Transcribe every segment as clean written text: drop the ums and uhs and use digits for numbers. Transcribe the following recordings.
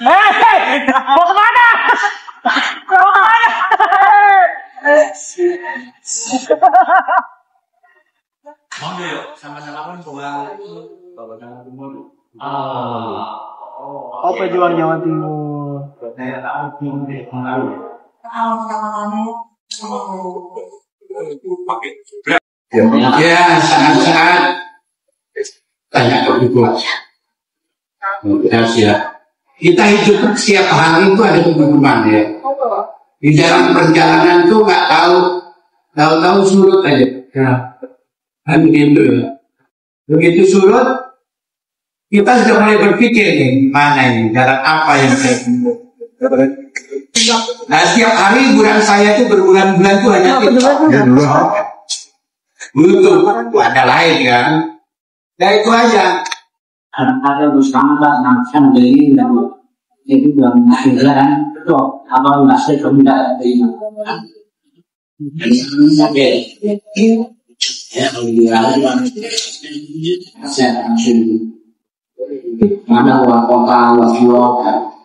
Mau kemana? Mau kemana? Mau yuk, sama-sama kan pulang. Apa jual Jawa Timur? Ya, saat-saat tanya ke Ibu. Ya. Kita hidup setiap hari itu ada kebutuhan ya. Di dalam perjalanan tuh nggak tahu surut aja. Ya. Kan begitu ya. Begitu surut, kita sudah mulai berpikir nih, mana ini, jalan apa yang saya tempuh. Nah, setiap hari liburan saya itu berbulan-bulan tuh hanya butuh ada lain kan. Ya itu aja. Ada bersama macam dari itu belum akhirnya itu apa masih kemudian dari ya ada luar kota luar pulau.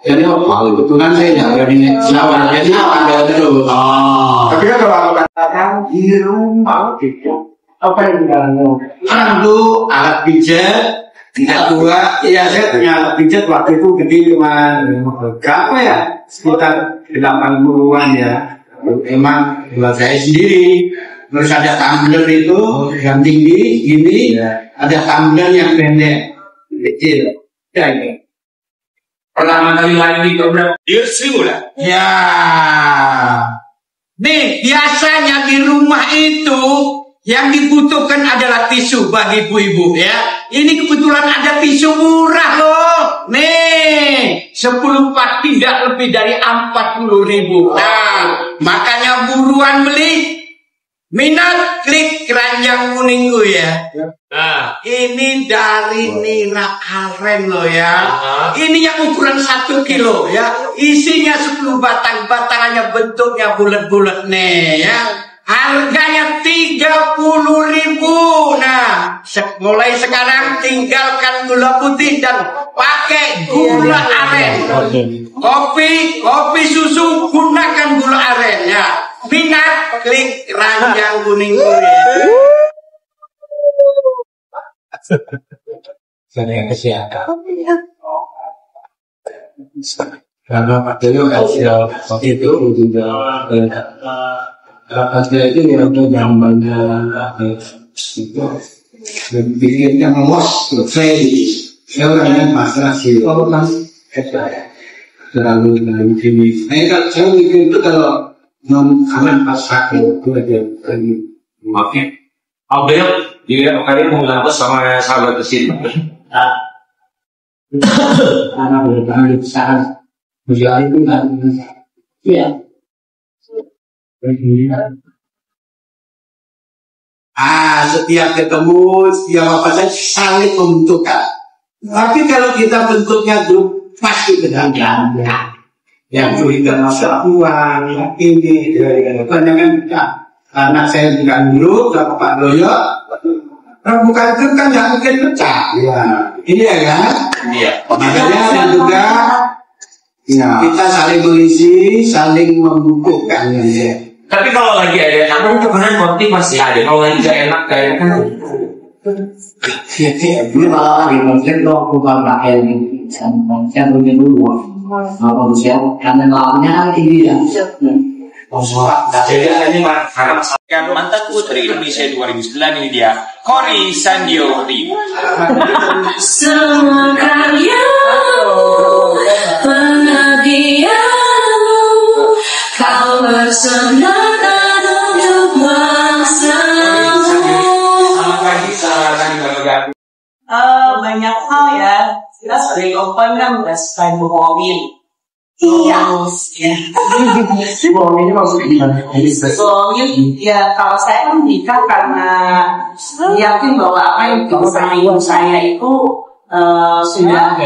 Jadi kebetulan saya nggak berani nawar, jadi ada dulu. Tapi kan kalau katakan di rumah gitu, apa yang dilakukan? Itu alat pijat, tidak tua. Iya, saya punya alat pijat waktu itu gede berapa ya? Sekitar 80-an ya. Emang buat saya sendiri. Terus ada tumbler itu yang tinggi, gini. Ada tumbler yang pendek, kecil. Ya ini. Pertama kali lagi program Dirsimu lah. Ya. Nih, biasanya di rumah itu yang dibutuhkan adalah tisu bagi ibu-ibu ya. Ini kebetulan ada tisu murah loh. Nih, 10 pak tidak lebih dari 40.000. Nah, makanya buruan beli. Minat klik keranjang kuningku ya. Nah, ini dari Nina Karen loh ya. Ini yang ukuran 1 kilo ya. Isinya 10 batang, batangannya bentuknya bulat-bulat nih ya. Harganya 30.000. Nah, mulai sekarang tinggalkan gula putih dan pakai gula aren. Kopi susu gunakan gula aren ya. Minat klik keranjang kuning ya. Saya yang kesehatan. Karena material hasil itu juga hasil itu yang gambarnya itu bikinnya los saya orangnya masalah sih orang terlalu dalam sini. Saya bikin itu kalau non pas sakit itu aja lagi. Maaf ya. Abel, dia kalian mau ngapa sama sahabat kesini? karena berbalik besar berjalan itu kan ya. Setiap ketemu, setiap apa saja saling membutuhkan. Tapi kalau kita bentuknya grup pasti kedangan. Yang curiga masalah uang, ini, kebanyakan kita. Anak saya bukan grup, sama Pak Doyo. Kalau bukan grup kan nggak mungkin pecah. Ya. Ini ya kan? Iya. Makanya juga ya, kita saling mengisi, saling membukukan. Ya. Tapi kalau lagi ada enak, itu kan motivasi ada. Kalau lagi gak enak, kayak kan. Ini malah lagi konflik loh, bukan pakai ini. Saya punya dulu. Kalau saya karena lawannya ini ya. Jadi ini karena masakan mantan putri Indonesia 2009 ini dia Kori Sandiori. Semua karyamu, pengabdianmu, kau bersemangat untuk bangsamu. Banyak hal ya. Kita sebagai open kan udah suka bohongin. Iya. Bohong ini maksudnya gimana? Bohongin, ya kalau saya kan nikah karena yakin bahwa apa yang sama ibu saya itu sudah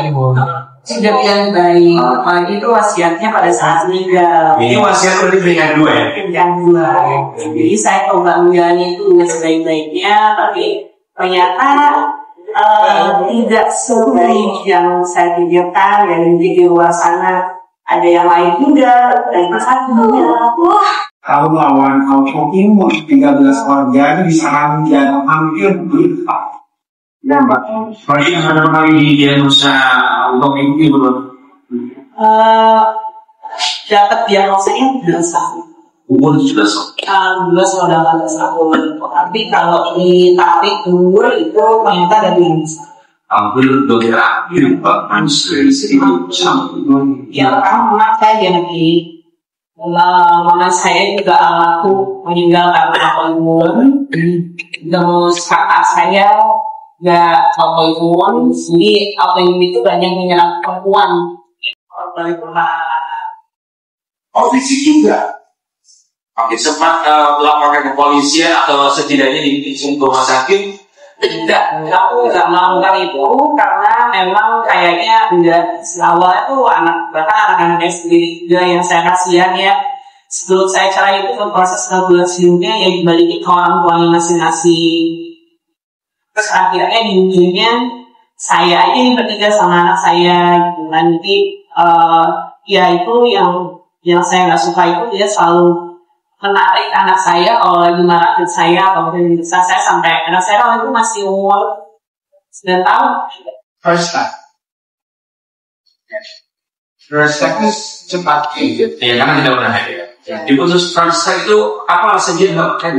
yang baik. Apalagi itu wasiatnya pada saat meninggal. Ini wasiat lebih dengan dua ya? Yang dua. Jadi saya coba menjalani itu dengan sebaik-baiknya, tapi ternyata tidak sebaik yang saya pikirkan. Dan di luar sana ada yang lain juga, dan satunya. Wah. Kalau lawan autoimun 13 keluarga itu bisa hampir berlipat. Ya, Mbak. Berarti ada kali di diagnosa untuk ini belum? Dapat diagnosanya 11 tahun. Umur 11 tahun. 11 tahun. Tapi kalau ditarik umur itu ternyata dari 11. Hampir dokter akhir Pak Mansur itu sama. Ya pertama saya jadi mama saya juga aku meninggal karena autoimun. Terus kakak saya nggak autoimun, jadi autoimun itu banyak menyerang perempuan. Oh, fisik juga. Oke, sempat melaporkan ke polisi atau setidaknya di rumah sakit? Tidak, aku nggak melakukan itu karena memang kayaknya udah awal itu bahkan anak-anak sendiri juga yang saya kasihan ya. Sebelum saya cerai itu proses regulasinya ya dibalikin ke orang tuanya masing-masing. Terus akhirnya di ujungnya saya aja yang bertiga sama anak saya gitu. Nanti ya itu yang saya nggak suka itu dia selalu menarik anak saya kalau lagi marahin saya atau bisa saya sampai anak saya kalau itu masih umur 9 tahun. First time itu cepat gitu. Ya, karena tidak pernah ada. Di khusus first itu apa saja Mbak?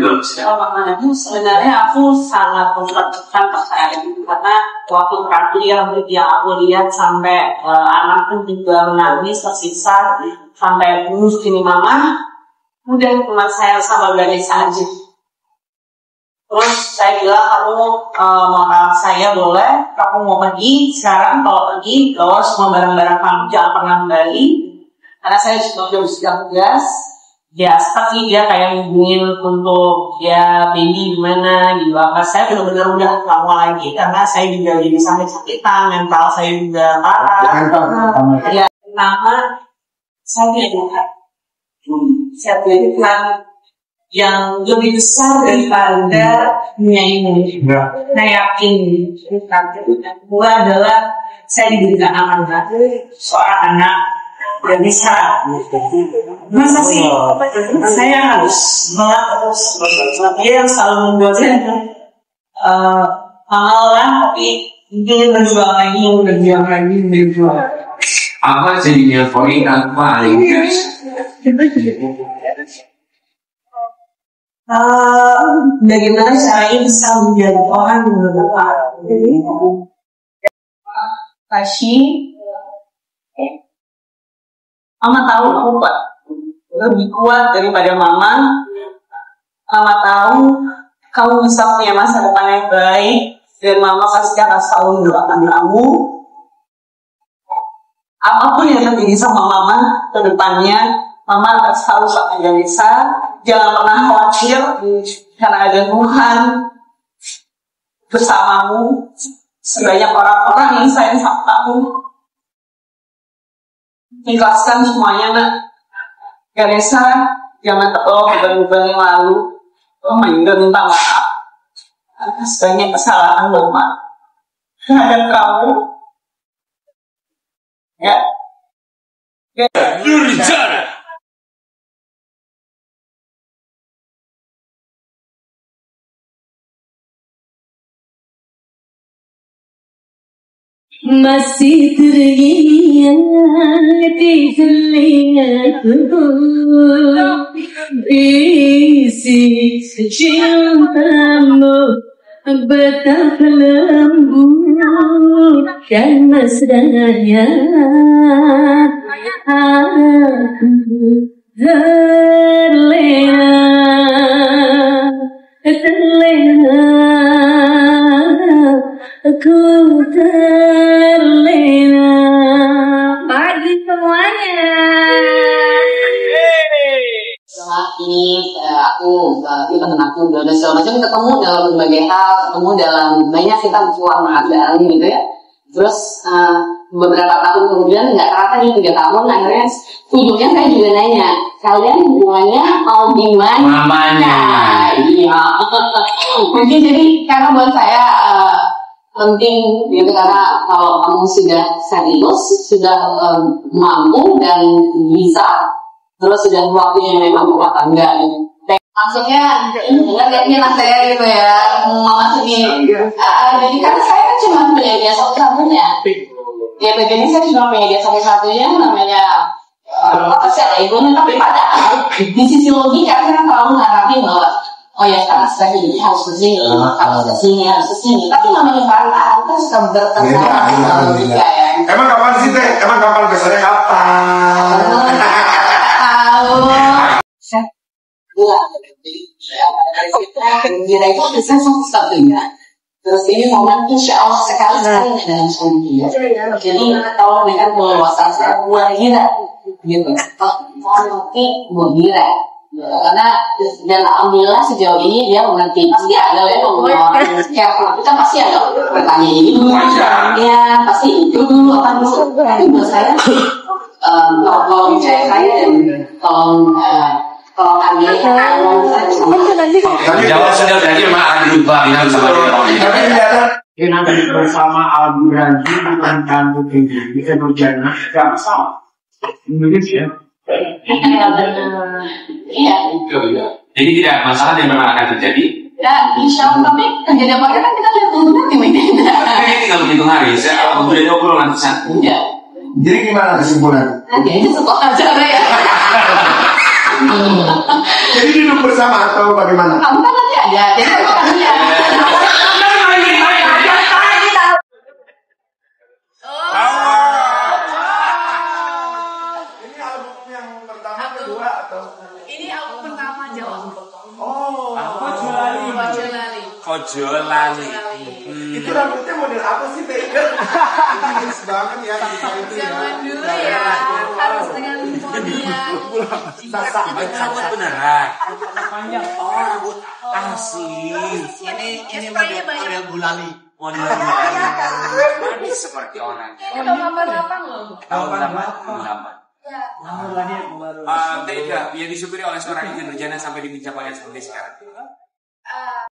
Itu sebenarnya aku sangat memperhatikan percaya itu karena waktu terakhir yang aku lihat sampai anakku juga menangis tersiksa sampai bunuh sini mama. Udah cuma saya sama gadis aja. Terus saya bilang kamu mau saya boleh, kamu mau pergi sekarang, kalau pergi bawa semua barang-barang kamu, jangan pernah kembali. Karena saya sudah tugas. Ya seperti dia kayak ngubungin untuk ya baby gimana gitu. Saya benar-benar udah nggak mau lagi karena saya juga jadi sampai sakitan, mental saya juga parah. Ya pertama saya tidak saya berikan yang lebih besar daripada dunia ini. Saya yakin gue adalah saya diberikan amanah seorang anak yang bisa. Masa sih saya harus melakukan yang selalu membuat saya mengalah tapi ingin berjuang lagi. Apa jadinya poin apa guys? Bagaimana saya bisa menjadi orang yang berkuat? Kasih, Mama tahu aku lebih kuat daripada Mama. Mama tahu kamu bisa punya masa depan yang baik dan Mama pasti akan selalu mendoakan kamu. Apapun yang terjadi sama Mama ke depannya, Mama akan selalu sampai Ganesha. Jangan pernah khawatir karena ada Tuhan bersamamu. Sebanyak orang-orang yang sayang sama kamu. Ikhlaskan semuanya, Nak. Ganesha, jangan terbawa beban-beban yang lalu. Minta maaf atas banyak kesalahan Mama terhadap kamu. Ya. Nurjana. Masih teringat di telingaku isi cintamu betapa lembut dan mesranya aku terlena aku terlena. Pagi semuanya. mengaku dan segala macam, ketemu dalam berbagai hal, ketemu dalam banyak kita warna bareng gitu ya. Terus beberapa tahun kemudian, nggak terasa nih 3 tahun, akhirnya ujungnya saya juga nanya, kalian hubungannya mau gimana? Mamanya. Iya. Mungkin jadi karena buat saya penting gitu, karena kalau kamu sudah serius, sudah mampu dan bisa, terus sudah waktunya memang rumah tangga gitu. Maksudnya ngerti anak saya gitu ya, memasuki jadi karena saya kan cuma punya dia satu-satunya ya, jadi saya cuma punya dia satu-satunya, namanya saya egonya, tapi padahal di sisi logika saya selalu ngarapin bahwa oh ya sekarang saya ini harus kesini, harus kesini, harus kesini, tapi namanya para kita suka bertentangan sama logika ya. Emang kapan sih teh? Emang kapan kesannya kapan? Saya gila, gila itu bisa satu-satunya. Terus ini momen insya Allah sekali dalam suami dia. Jadi kalau mereka berwawasan saya buat gila, gitu. Mau nanti buat gila. Karena dan alhamdulillah sejauh ini dia mengerti. Pasti ada ya orang careful, kita pasti ada bertanya ini dulu, ya pasti itu dulu apa dulu. Tapi buat saya tolong cek saya dan tolong ambil Jawab sudah berarti maaf lupa bilang sama dia. Yang nanti bersama Al-Burhan bukan kamu tinggi bisa berjalan tidak masalah. Indonesia. Iya. Jadi tidak masalah yang memang akan terjadi. Ya, insya Allah, tapi terjadi apa kan kita lihat dulu nanti mainnya. Tapi tinggal menghitung hari. Saya kalau udah ngobrol nanti saat. Iya. Jadi gimana kesimpulan? Nanti aja sekolah acara ya. Jadi duduk bersama atau bagaimana? Kamu kan nanti ada, jadi kamu kan lihat. Ini album yang pertama, kedua atau? Ini album pertama Jawa. Oh, Kojolali. itu rambutnya model apa sih teh? Jenis banget ya. Zaman dulu ya, harus dengan model yang Rambut beneran. Panjang. Oh, rambut asli. ini model gulali. Model ini seperti orang. Ini tahun 88 loh. Tahun berapa? 88. Tidak, yang disupiri oleh seorang Ijen Nurjana sampai di pencapaian seperti sekarang.